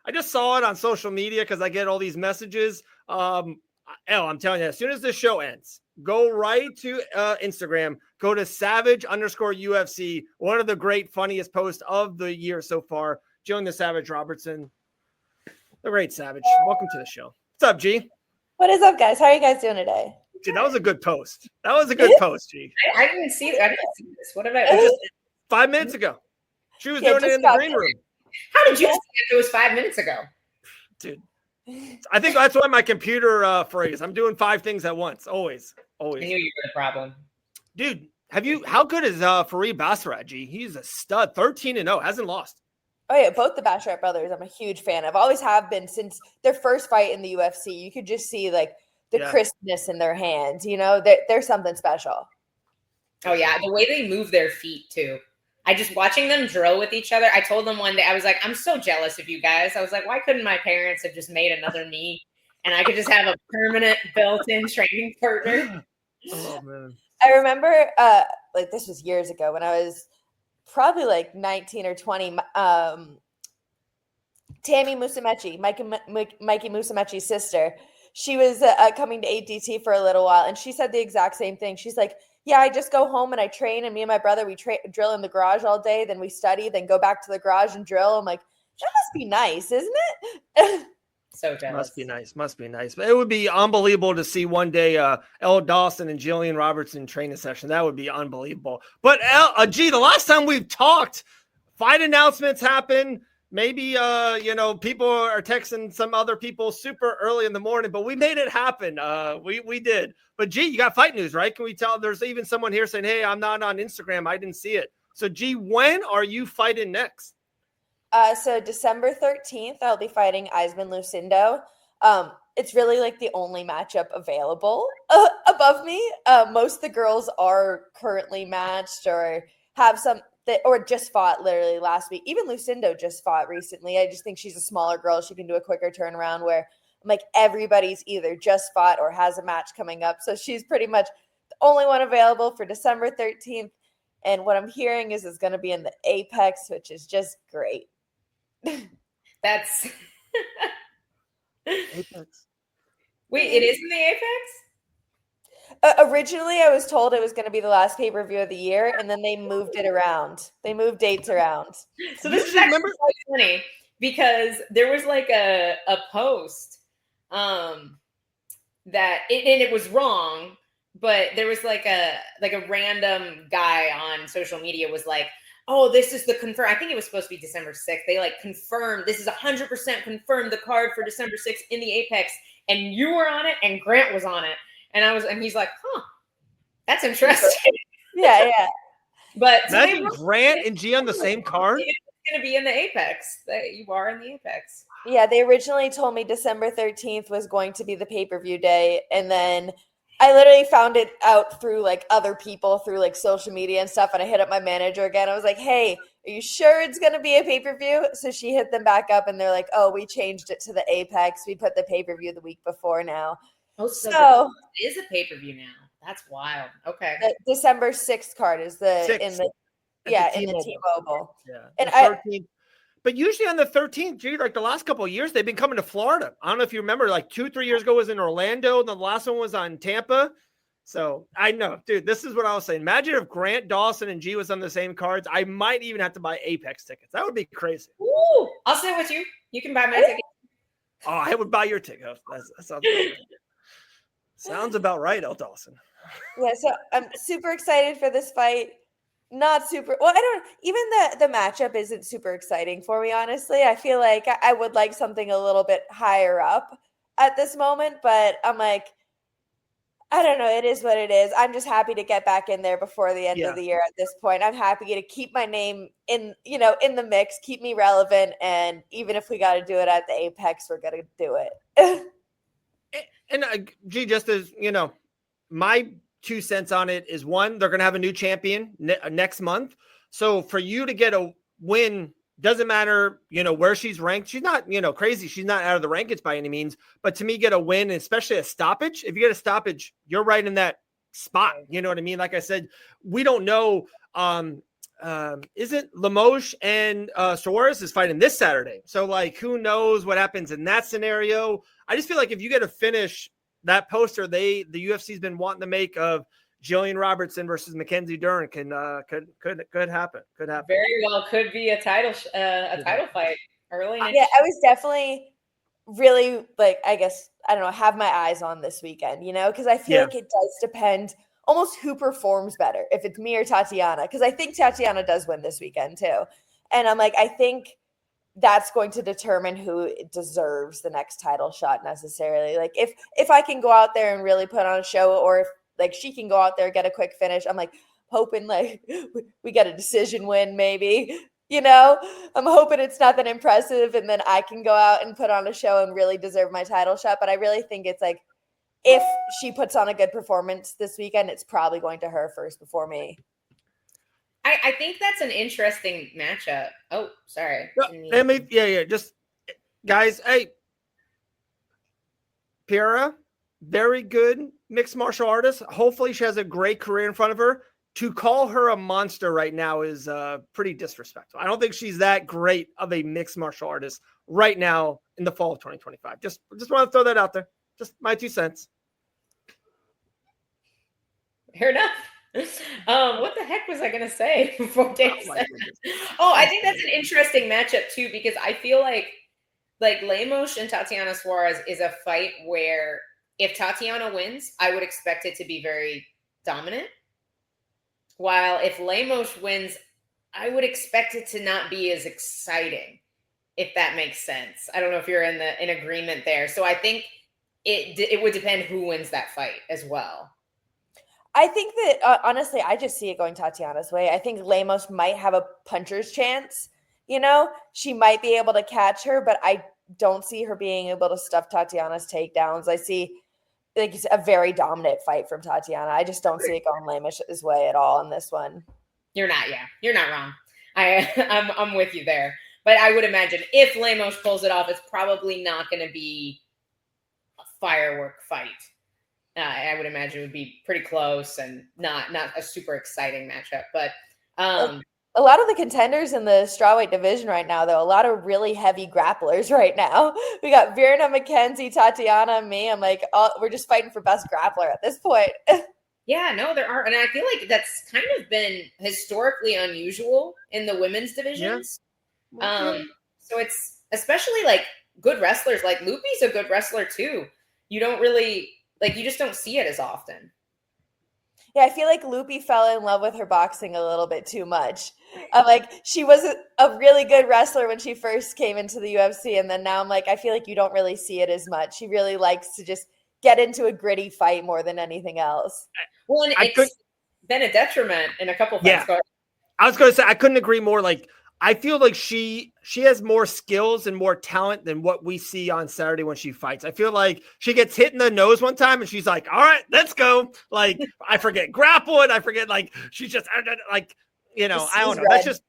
I just saw it on social media because I get all these messages. I'm telling you, as soon as this show ends, go right to Instagram, go to Savage_UFC, one of the great, funniest posts of the year so far. Gillian the Savage Robertson, the great Savage. Welcome to the show. What's up, G? What is up, guys? How are you guys doing today? Dude, that was a good post. That was a good post, G. I didn't see this. What about just 5 minutes ago? She was doing it in the green room. How did you see it? It was 5 minutes ago. Dude, I think that's why my computer phrase. I'm doing 5 things at once. Always. I knew you were the problem. Dude, how good is Fareed Basharat, G? He's a stud. 13-0, hasn't lost. Oh, yeah, both the Basharat brothers I'm a huge fan of. Always have been since their first fight in the UFC. You could just see, like, the crispness in their hands. You know, there's something special. Oh, yeah. The way they move their feet, too. I just watching them drill with each other. I told them one day, I was like, I'm so jealous of you guys. I was like, why couldn't my parents have just made another me and I could just have a permanent built-in training partner? Oh, man. I remember, like, this was years ago when I was probably like 19 or 20. Tammy Musumeci, Mikey Musumeci's sister, she was coming to ADT for a little while, and she said the exact same thing. She's like, yeah, I just go home and I train, and me and my brother, we drill in the garage all day, then we study, then go back to the garage and drill. I'm like, that must be nice, isn't it? So jealous. Must be nice. But it would be unbelievable to see one day Elle Dawson and Gillian Robertson train a session. That would be unbelievable. But the last time we've talked, fight announcements happen. Maybe people are texting some other people super early in the morning, but we made it happen. We did. But G, you got fight news, right? Can we tell? There's even someone here saying, "Hey, I'm not on Instagram. I didn't see it." So G, when are you fighting next? So December 13th, I'll be fighting Eisman Lucindo. It's really like the only matchup available above me. Most of the girls are currently matched or have some or just fought literally last week. Even Lucindo just fought recently. I just think she's a smaller girl. She can do a quicker turnaround where I'm like everybody's either just fought or has a match coming up. So she's pretty much the only one available for December 13th. And what I'm hearing is it's going to be in the Apex, which is just great. That's Apex. Wait, it is in the Apex? Originally, I was told it was going to be the last pay-per-view of the year, and then they moved it around. They moved dates around. So this is actually quite funny because there was like a post that it was wrong, but there was like a random guy on social media was like, oh, this is the confirm. I think it was supposed to be December 6th. They like confirmed this is 100% confirmed the card for December 6th in the Apex, and you were on it, and Grant was on it, and he's like, huh, that's interesting. Yeah. But imagine Grant and G on the same card. It's going to be in the Apex. You are in the Apex. Yeah, they originally told me December 13th was going to be the pay-per-view day, and then I literally found it out through like other people through like social media and stuff. And I hit up my manager again. I was like, hey, are you sure it's going to be a pay-per-view? So she hit them back up and they're like, oh, we changed it to the Apex. We put the pay-per-view the week before now. Oh, so it is a pay-per-view now. That's wild. Okay. The December 6th card is in the T-Mobile. Yeah. And but usually on the 13th, G, like the last couple of years, they've been coming to Florida. I don't know if you remember, like 2-3 years ago was in Orlando, and the last one was on Tampa. So I know, dude, this is what I was saying. Imagine if Grant, Dawson, and G was on the same cards. I might even have to buy Apex tickets. That would be crazy. Ooh, I'll sit with you. You can buy my ticket. Oh, I would buy your ticket. That sounds good. Sounds about right, El Dawson. Yeah, so I'm super excited for this fight. Not super. Well, I don't. Even the matchup isn't super exciting for me, honestly. I feel like I would like something a little bit higher up at this moment, but I'm like, I don't know. It is what it is. I'm just happy to get back in there before the end of the year. At this point, I'm happy to keep my name in the mix, keep me relevant, and even if we got to do it at the Apex, we're gonna do it. And G, just as you know, my 2 cents on it is one, they're going to have a new champion next month. So for you to get a win, doesn't matter, where she's ranked. She's not, crazy. She's not out of the rankings by any means, but to me, get a win, especially a stoppage. If you get a stoppage, you're right in that spot. You know what I mean? Like I said, we don't know isn't Limoges and Suarez is fighting this Saturday. So like, who knows what happens in that scenario? I just feel like if you get a finish, that poster the UFC's been wanting to make of Gillian Robertson versus Mackenzie Dern could happen. Could happen. Very well could be a title fight early next Yeah, I was definitely really like, I guess, I don't know, have my eyes on this weekend, because I feel like it does depend almost who performs better, if it's me or Tatiana, because I think Tatiana does win this weekend too. And I'm like, I think that's going to determine who deserves the next title shot necessarily. Like if I can go out there and really put on a show, or if like she can go out there, get a quick finish, I'm like hoping like we get a decision win maybe. I'm hoping it's nothing impressive, and then I can go out and put on a show and really deserve my title shot. But I really think it's like, if she puts on a good performance this weekend, it's probably going to her first before me. I think that's an interesting matchup. Oh, sorry. Just guys, hey, Piera, very good mixed martial artist. Hopefully she has a great career in front of her. To call her a monster right now is pretty disrespectful. I don't think she's that great of a mixed martial artist right now in the fall of 2025. Just want to throw that out there. Just my 2 cents. Fair enough. What the heck was I going to say before Dave said I think that's an interesting matchup too, because I feel like Lemos and Tatiana Suarez is a fight where if Tatiana wins, I would expect it to be very dominant. While if Lemos wins, I would expect it to not be as exciting, if that makes sense. I don't know if you're in agreement there. So I think it would depend who wins that fight as well. I think that, honestly, I just see it going Tatiana's way. I think Lemos might have a puncher's chance. She might be able to catch her, but I don't see her being able to stuff Tatiana's takedowns. I see like a very dominant fight from Tatiana. I just don't see it going Lemos' way at all in this one. You're not wrong. I'm with you there. But I would imagine if Lemos pulls it off, it's probably not going to be a firework fight. I would imagine it would be pretty close and not a super exciting matchup. But a lot of the contenders in the strawweight division right now, though, a lot of really heavy grapplers right now. We got Virna, Mackenzie, Tatiana, and me. I'm like, we're just fighting for best grappler at this point. Yeah, no, there are. And I feel like that's kind of been historically unusual in the women's divisions. Yeah. So it's especially like good wrestlers. Like Lupi's a good wrestler too. You don't really you just don't see it as often. Yeah, I feel like Lupi fell in love with her boxing a little bit too much. She was a really good wrestler when she first came into the UFC, and then now I'm like, I feel like you don't really see it as much. She really likes to just get into a gritty fight more than anything else. Well, and it's been a detriment in a couple of fights. Yeah. I was going to say, I couldn't agree more. I feel like she has more skills and more talent than what we see on Saturday when she fights. I feel like she gets hit in the nose one time and she's like, all right, let's go. I forget grapple and I forget, she's just I don't know. That's just,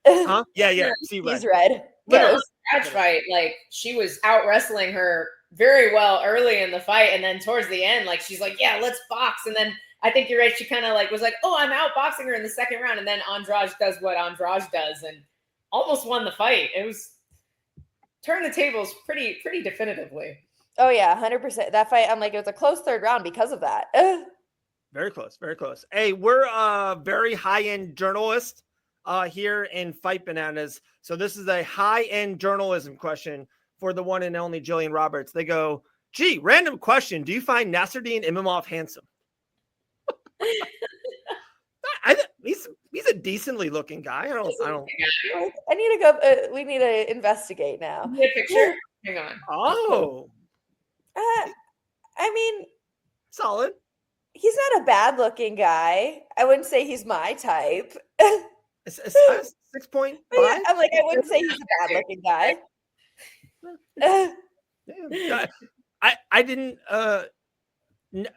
huh? Yeah. He's red. But her scratch fight, she was out wrestling her very well early in the fight. And then towards the end, she's like, yeah, let's box. And then I think you're right. She kind of was like, oh, I'm out boxing her in the second round. And then Andrade does what Andrade does and almost won the fight. It was turned the tables pretty definitively. Oh yeah, 100%. That fight, I'm like, it was a close third round because of that. Very close, very close. Hey, we're very high-end journalists here in Fight Bananas. So this is a high-end journalism question for the one and only Gillian Roberts. They go, gee, random question. Do you find Nasruddin Imavov handsome? He's a decently looking guy. I don't. I need to go. We need to investigate now. Need a picture? Hang on. Oh. I mean, solid. He's not a bad looking guy. I wouldn't say he's my type. 6.5. Yeah, I'm like, I wouldn't say he's a bad looking guy. I didn't.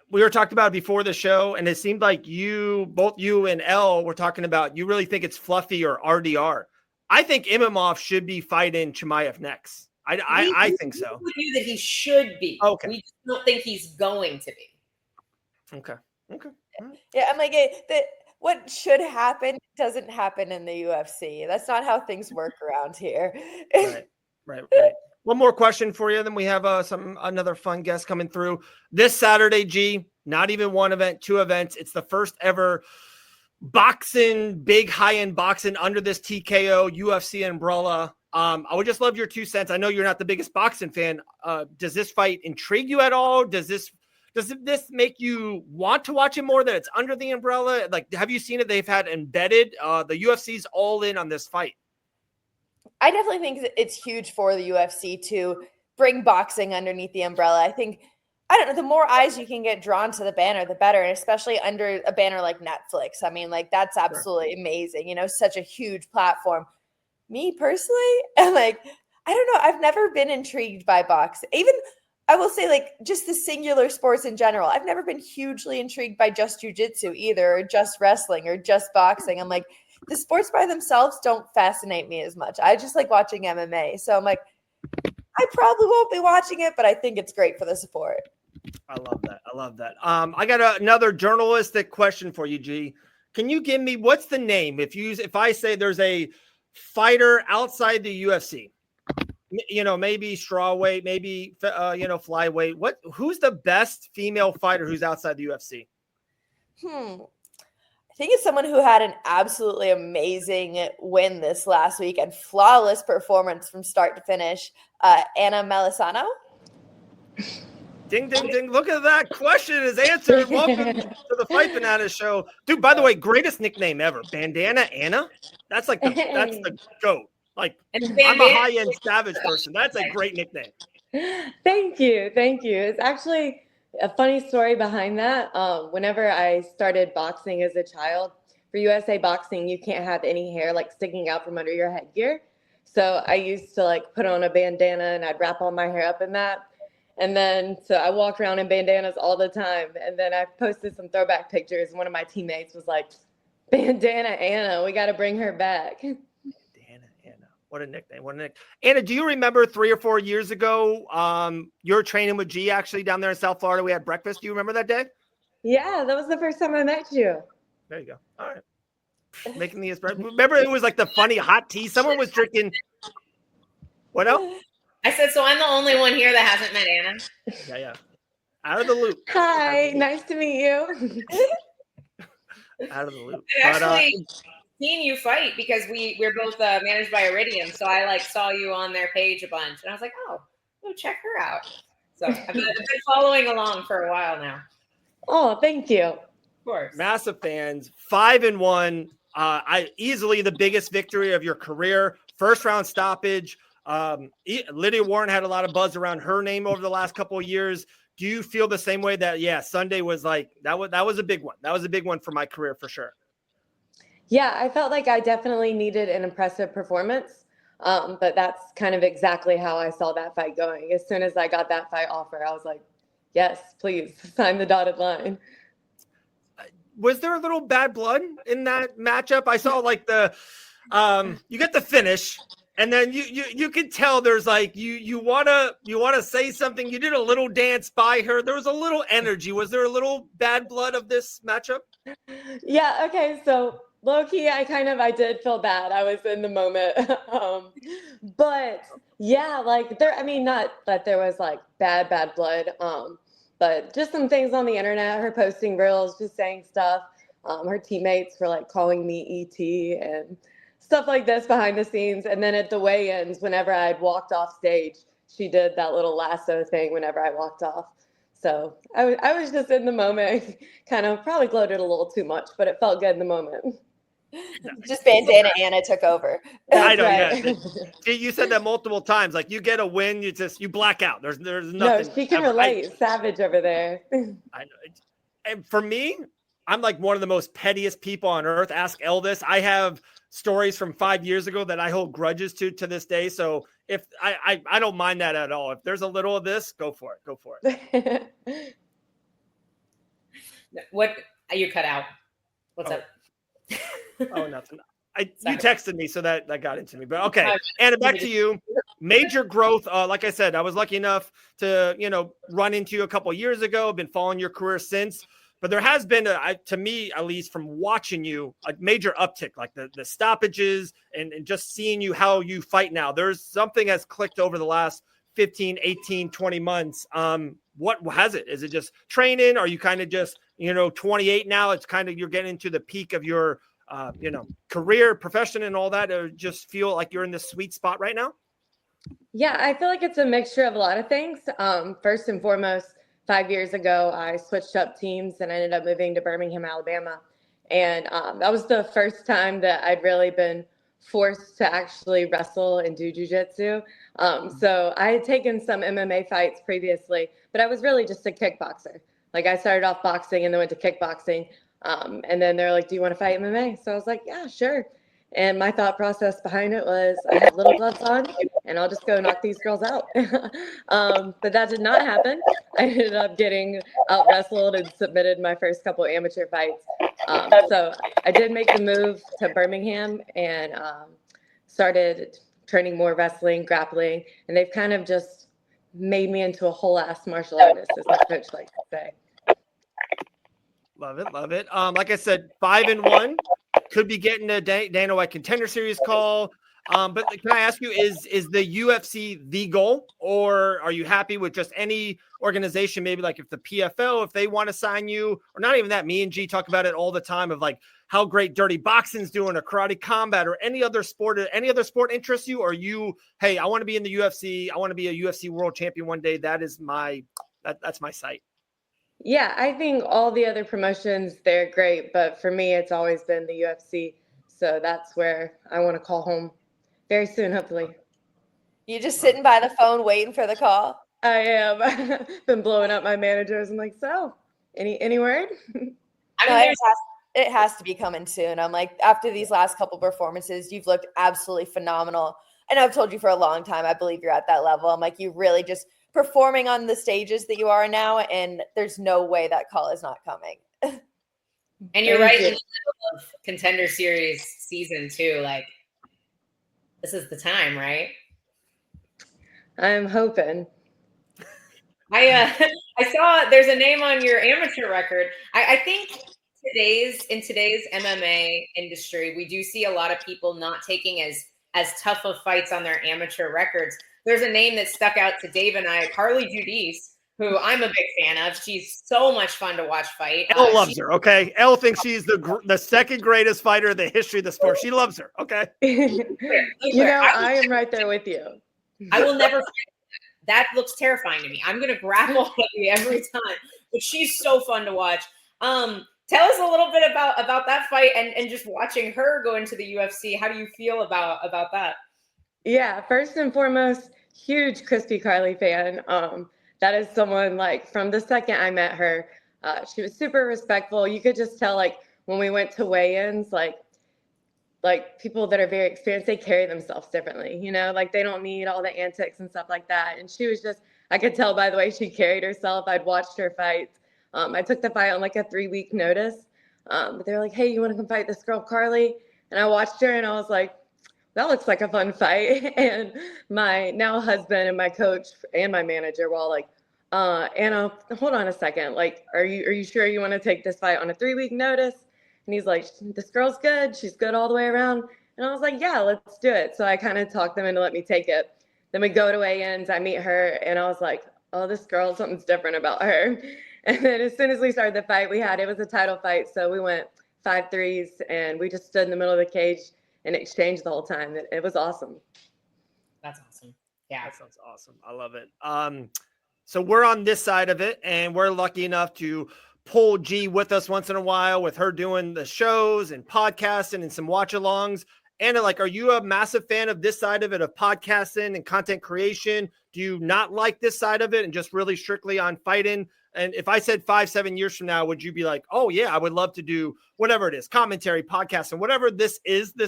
We were talking about it before the show, and it seemed like both you and Elle were talking about you really think it's Fluffy or RDR. I think Imavov should be fighting Chimaev next. I think so. We knew that he should be. Okay. We just don't think he's going to be. Okay. Yeah, I'm like, what should happen doesn't happen in the UFC. That's not how things work around here. Right. One more question for you. Then we have another fun guest coming through this Saturday. G, not even one event, two events. It's the first ever boxing, big high-end boxing under this TKO UFC umbrella. I would just love your 2 cents. I know you're not the biggest boxing fan. Does this fight intrigue you at all? Does this make you want to watch it more that it's under the umbrella? Like, have you seen it? They've had embedded. The UFC's all in on this fight. I definitely think it's huge for the UFC to bring boxing underneath the umbrella. I think, I don't know, the more eyes you can get drawn to the banner, the better, and especially under a banner like Netflix. I mean, like, that's absolutely amazing. You know, such a huge platform. Me personally, like, I don't know. I've never been intrigued by boxing. Even, I will say, like, just the singular sports in general. I've never been hugely intrigued by just jiu-jitsu either, or just wrestling, or just boxing. I'm like, the sports by themselves don't fascinate me as much. I just like watching MMA. So I'm like, I probably won't be watching it, but I think it's great for the sport. I love that. I got another journalistic question for you, G. Can you give me, what's the name? If I say there's a fighter outside the UFC, you know, maybe strawweight, maybe, flyweight, who's the best female fighter who's outside the UFC? I think it's someone who had an absolutely amazing win this last week and flawless performance from start to finish. Anna Melisano. Ding, ding, ding. Look at that. Question is answered. Welcome to the Fight Banana Show. Dude, by the way, greatest nickname ever. Bandana Anna? That's like that's the GOAT. Like, I'm a high-end savage person. That's a great nickname. Thank you. It's actually a funny story behind that. Whenever I started boxing as a child, for USA Boxing, you can't have any hair like sticking out from under your headgear. So I used to like put on a bandana and I'd wrap all my hair up in that. And then, so I walked around in bandanas all the time. And then I posted some throwback pictures. One of my teammates was like, Bandana Anna, we got to bring her back. Bandana Anna. What a nickname. Anna, do you remember 3 or 4 years ago, you were training with G actually down there in South Florida? We had breakfast. Do you remember that day? Yeah, that was the first time I met you. There you go. All right. Making the espresso. Remember, it was like the funny hot tea. Someone was drinking. What else? I said, so I'm the only one here that hasn't met Anna. Yeah. Out of the loop. Hi, nice to meet you. Out of the loop. I've actually seen you fight because we're both managed by Iridium. So I like saw you on their page a bunch. And I was like, oh, go check her out. So I've been following along for a while now. Oh, thank you. Of course. Massive fans. 5-1. I easily the biggest victory of your career. First round stoppage. Lydia Warren had a lot of buzz around her name over the last couple of years. Do you feel the same way that, Sunday was like, that was a big one. That was a big one for my career for sure. Yeah, I felt like I definitely needed an impressive performance. But that's kind of exactly how I saw that fight going. As soon as I got that fight offer, I was like, yes, please sign the dotted line. Was there a little bad blood in that matchup? I saw like you get the finish. And then you could tell there's like you wanna say something. You did a little dance by her. There was a little energy. Was there a little bad blood of this matchup? Yeah. Okay. So low key, I did feel bad. I was in the moment, but yeah, like not that there was like bad blood, but just some things on the internet. Her posting reels, just saying stuff. Her teammates were like calling me ET and stuff like this behind the scenes. And then at the weigh-ins, whenever I'd walked off stage, she did that little lasso thing whenever I walked off. So I was just in the moment, kind of probably gloated a little too much, but it felt good in the moment. Just Bandana Anna took over. I know. Right. Yeah. You said that multiple times. Like you get a win, you black out. There's nothing. No, she can relate. Savage over there. I know. And for me, I'm like one of the most pettiest people on earth. Ask Elvis. I have stories from 5 years ago that I hold grudges to this day. So if I don't mind that at all. If there's a little of this, go for it. What you cut out? What's up? Oh, nothing. You texted me, so that got into me. But okay, Anna, back to you. Major growth. Like I said, I was lucky enough to run into you a couple of years ago. I've been following your career since. but there has been, to me, at least from watching you, a major uptick, like the stoppages and just seeing you, how you fight now. There's something has clicked over the last 15, 18, 20 months. What has it? Is it just training? Are you kind of just, 28 now? It's kind of, you're getting into the peak of your, career, profession and all that, or just feel like you're in this sweet spot right now? Yeah, I feel like it's a mixture of a lot of things. First and foremost, 5 years ago, I switched up teams and I ended up moving to Birmingham, Alabama. And that was the first time that I'd really been forced to actually wrestle and do jujitsu. So I had taken some MMA fights previously, but I was really just a kickboxer. Like I started off boxing and then went to kickboxing. And then they're like, do you want to fight MMA? So I was like, yeah, sure. And my thought process behind it was I have little gloves on and I'll just go knock these girls out. But that did not happen. I ended up getting out wrestled and submitted my first couple amateur fights. So I did make the move to Birmingham and started training more wrestling, grappling, and they've kind of just made me into a whole ass martial artist, as my coach likes to say. Love it. Love it. Like I said, 5-1. Could be getting a Dana White Contender Series call. But can I ask you, is the UFC the goal, or are you happy with just any organization? Maybe like if the PFL, if they want to sign you, or not even that. Me and G talk about it all the time of like how great Dirty Boxing's doing, or Karate Combat, or any other sport interests you? Or you, hey, I want to be in the UFC. I want to be a UFC world champion one day. That is that's my sight. Yeah, I think all the other promotions, they're great, but for me, it's always been the UFC. So that's where I want to call home very soon, hopefully. You just sitting by the phone waiting for the call? I am. Been blowing up my managers. I'm like, so any word? It has to be coming soon. I'm like, after these last couple performances, you've looked absolutely phenomenal. And I've told you for a long time, I believe you're at that level. I'm like, you really just performing on the stages that you are now, and there's no way that call is not coming. And you're right in the middle of Contender Series season too. Like, this is the time, right? I'm hoping. I saw there's a name on your amateur record. I think in today's MMA industry, we do see a lot of people not taking as tough of fights on their amateur records. There's a name that stuck out to Dave and I, Carly Judice, who I'm a big fan of. She's so much fun to watch fight. Elle loves her, okay? Elle thinks she's the second greatest fighter in the history of the sport. She loves her, okay? I am right there with you. I will never fight. That looks terrifying to me. I'm going to grapple with you every time. But she's so fun to watch. Tell us a little bit about that fight and just watching her go into the UFC. How do you feel about that? Yeah, first and foremost, huge Christy Carly fan. That is someone, like, from the second I met her, she was super respectful. You could just tell, like, when we went to weigh-ins, like people that are very experienced, they carry themselves differently, like they don't need all the antics and stuff like that. And she was just, I could tell by the way she carried herself. I'd watched her fights. I took the fight on like a 3-week notice. But they're like, hey, you want to come fight this girl, Carly? And I watched her and I was like, that looks like a fun fight. And my now husband and my coach and my manager were all like, Anna, hold on a second. Like, are you sure you want to take this fight on a 3-week notice? And he's like, this girl's good. She's good all the way around. And I was like, yeah, let's do it. So I kind of talked them into let me take it. Then we go to weigh-ins. I meet her and I was like, oh, this girl, something's different about her. And then as soon as we started the fight, it was a title fight. So we went 5-3s and we just stood in the middle of the cage and exchanged the whole time. It was awesome. That's awesome. Yeah. That sounds awesome. I love it. So we're on this side of it and we're lucky enough to pull G with us once in a while with her doing the shows and podcasting and some watch alongs. Anna, like, are you a massive fan of this side of it, of podcasting and content creation? Do you not like this side of it and just really strictly on fighting? And if I said 5-7 years from now, would you be like, oh yeah, I would love to do whatever it is, commentary, podcast, and whatever this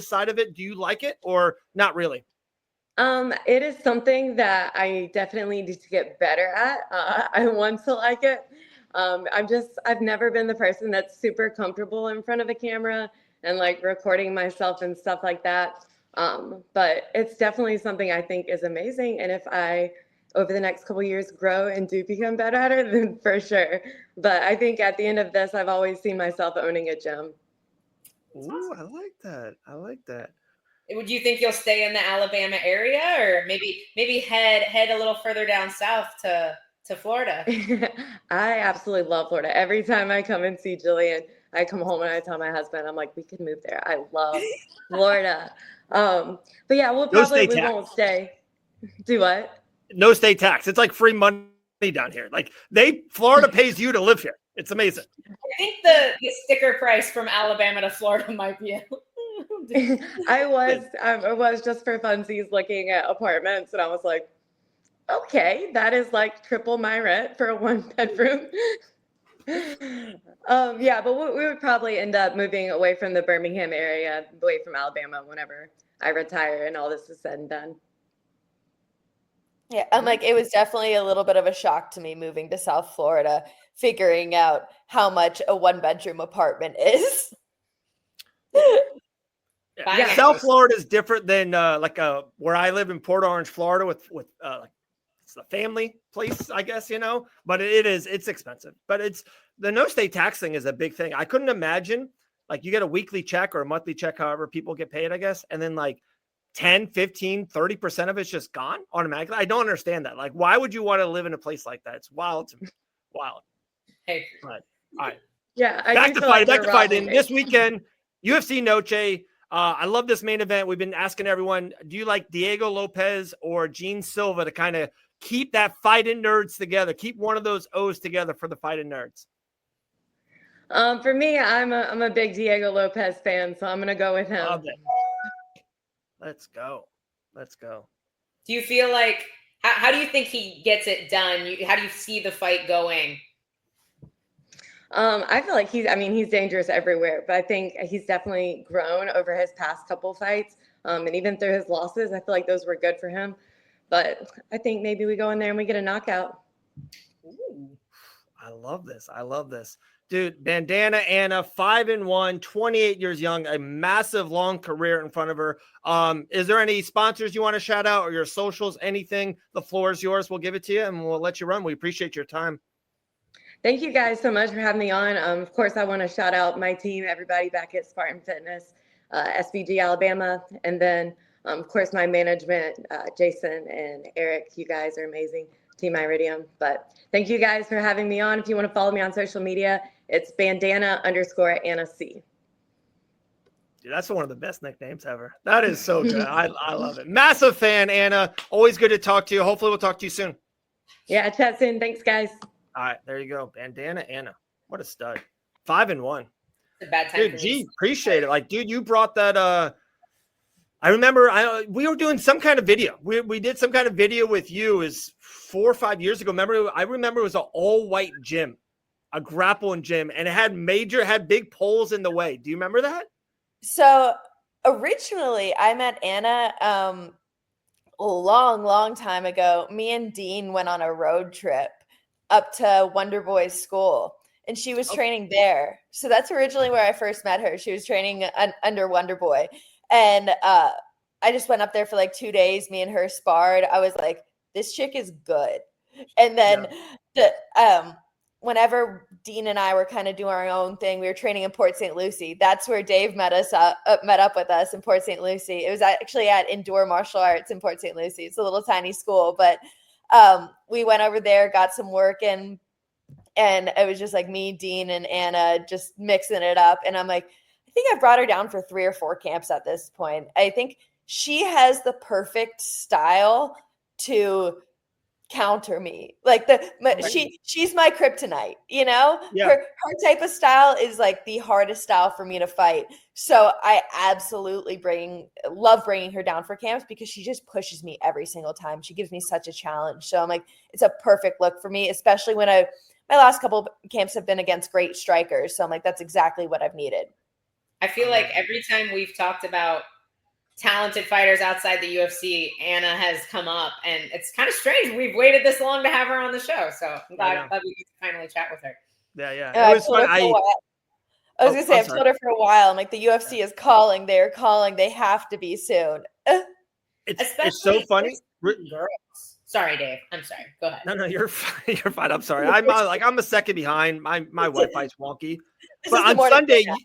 side of it? Do you like it or not really? It is something that I definitely need to get better at. I want to like it. I've never been the person that's super comfortable in front of a camera and like recording myself and stuff like that. But it's definitely something I think is amazing. And if I over the next couple of years grow and do become better at it, then for sure. But I think at the end of this, I've always seen myself owning a gym. Ooh, I like that. I like that. Would you think you'll stay in the Alabama area, or maybe head a little further down south to Florida? I absolutely love Florida. Every time I come and see Gillian, I come home and I tell my husband, I'm like, we could move there. I love Florida. But yeah, we won't stay. Do what? No state tax. It's like free money down here. Like Florida pays you to live here. It's amazing. I think the sticker price from Alabama to Florida might be. I was just for funsies looking at apartments, and I was like, okay, that is like triple my rent for a 1-bedroom. Yeah, but we would probably end up moving away from the Birmingham area, away from Alabama whenever I retire and all this is said and done. Yeah, I'm like, it was definitely a little bit of a shock to me moving to South Florida, figuring out how much a 1-bedroom apartment is. Yeah, South Florida is different than where I live in Port Orange, Florida, with like it's a family place, I guess, but it's expensive. But it's the no state tax thing is a big thing. I couldn't imagine like you get a weekly check or a monthly check, however people get paid, I guess, and then like 10, 15, 30% of it's just gone automatically. I don't understand that. Like, why would you want to live in a place like that? It's wild to me. Wild. Hey, but all right. Yeah. Back to fighting. This weekend, UFC Noche. I love this main event. We've been asking everyone, do you like Diego Lopez or Gene Silva to kind of keep that Fighting Nerds together? Keep one of those O's together for the Fighting Nerds. For me, I'm a big Diego Lopez fan, so I'm going to go with him. Love it. Let's go. Do you feel like, how do you think he gets it done? How do you see the fight going? I feel like he's dangerous everywhere, but I think he's definitely grown over his past couple fights. And even through his losses, I feel like those were good for him. But I think maybe we go in there and we get a knockout. Ooh, I love this. Dude, Bandana Anna, 5-1, 28 years young, a massive long career in front of her. Is there any sponsors you want to shout out or your socials, anything? The floor is yours. We'll give it to you and we'll let you run. We appreciate your time. Thank you guys so much for having me on. Of course, I want to shout out my team, everybody back at Spartan Fitness, SVG Alabama, and then, of course, my management, Jason and Eric. You guys are amazing. Team Iridium. But thank you guys for having me on. If you want to follow me on social media, it's bandana_Anna C. Dude, that's one of the best nicknames ever. That is so good. I love it. Massive fan, Anna. Always good to talk to you. Hopefully we'll talk to you soon. Yeah, chat soon. Thanks, guys. All right, there you go. Bandana Anna. What a stud. 5-1. It's a bad time. Dude, gee, appreciate it. Like, dude, you brought that I remember we were doing some kind of video. We did some kind of video with you is 4 or 5 years ago. I remember it was an all-white gym, a grappling gym, and it had big poles in the way. Do you remember that? So originally I met Anna a long time ago. Me and Dean went on a road trip up to Wonder Boy's school, and she was training there. So that's originally where I first met her. She was training under Wonder Boy. And I just went up there for like 2 days. Me and her sparred. I was like, this chick is good. And then whenever Dean and I were kind of doing our own thing, we were training in Port St. Lucie. That's where Dave met up with us in Port St. Lucie. It was actually at Indoor Martial Arts in Port St. Lucie. It's a little tiny school, but we went over there, got some work in, and it was just like me, Dean, and Anna just mixing it up. And I'm like, I think I've brought her down for 3 or 4 camps at this point. I think she has the perfect style to counter me. Like she's my kryptonite, Yeah. Her type of style is like the hardest style for me to fight. So I absolutely love bringing her down for camps because she just pushes me every single time. She gives me such a challenge. So I'm like, it's a perfect look for me, especially when my last couple of camps have been against great strikers. So I'm like, that's exactly what I've needed. I feel like every time we've talked about talented fighters outside the UFC, Anna has come up, and it's kind of strange. We've waited this long to have her on the show, so I'm glad we get to finally chat with her. Yeah. It was fun. I was gonna say, I've told her for a while. I'm like, the UFC is calling. They're calling. They have to be soon. It's so funny. Girls. Sorry, Dave. I'm sorry. Go ahead. No, you're fine. You're fine. I'm sorry. I'm a second behind. My Wi-Fi's wonky. This But is the on morning Sunday, show.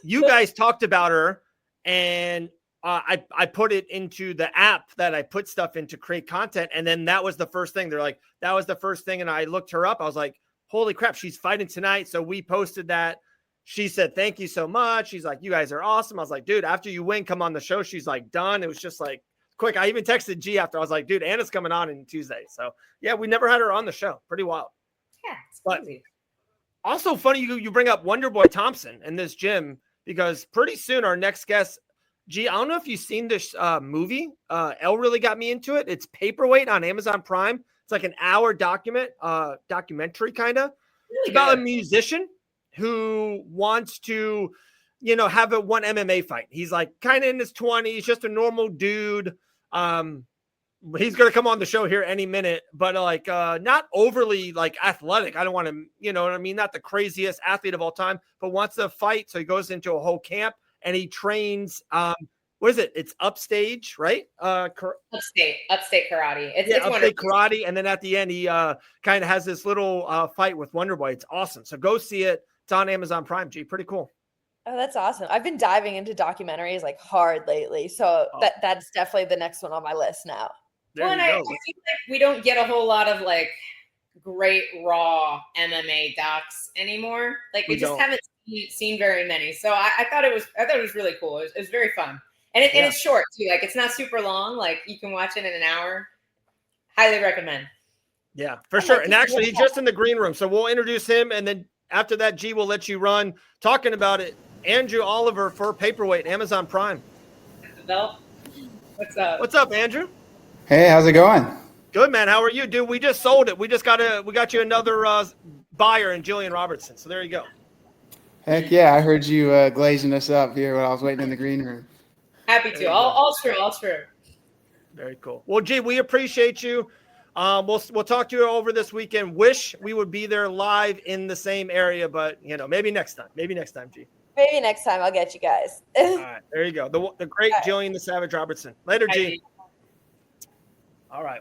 you guys talked about her, and I put it into the app that I put stuff in to create content, and then that was the first thing. They're like, that was the first thing, and I looked her up. I was like, holy crap, she's fighting tonight. So we posted that. She said, thank you so much. She's like, you guys are awesome. I was like, dude, after you win, come on the show. She's like, done. It was just like quick. I even texted G after. I was like, dude, Anna's coming on Tuesday. So yeah, we never had her on the show. Pretty wild. Yeah, it's But crazy. also funny you bring up Wonderboy Thompson in this gym, because pretty soon our next guest, G, I don't know if you've seen this movie. Elle really got me into it. It's Paperweight on Amazon Prime. It's like an hour documentary kind of. Really It's about good. a musician who wants to, have one MMA fight. He's like kind of in his 20s, just a normal dude. He's going to come on the show here any minute, but like not overly like athletic. I don't want to, you know what I mean? Not the craziest athlete of all time, but wants to fight. So he goes into a whole camp and he trains. What is it? It's Upstage, right? Upstate karate. It's Upstate wonderful. karate. And then at the end, he kind of has this little fight with Wonderboy. It's awesome. So go see it. It's on Amazon Prime, G. Pretty cool. Oh, that's awesome. I've been diving into documentaries like hard lately. So that's definitely the next one on my list now. Well, and I feel like we don't get a whole lot of like great raw MMA docs anymore. Like we just haven't seen very many. So I thought it was really cool. It was very fun. And it's short too. Like it's not super long. Like you can watch it in an hour. Highly recommend. Yeah, for sure. And actually he's just in the green room. So we'll introduce him, and then after that, G, we'll let you run talking about it. Andrew Oliver for Paperweight, Amazon Prime. What's up? What's up, Andrew? Hey, how's it going? Good, man. How are you, dude? We just sold it. We got you another buyer in Gillian Robertson. So there you go. Heck yeah, I heard you glazing us up here while I was waiting in the green room. Happy to. All true. Very cool. Well, G, we appreciate you. We'll talk to you over this weekend. Wish we would be there live in the same area, but maybe next time. Maybe next time, G. Maybe next time I'll get you guys. All right, there you go. The great Gillian the Savage Robertson. Later, G. All right.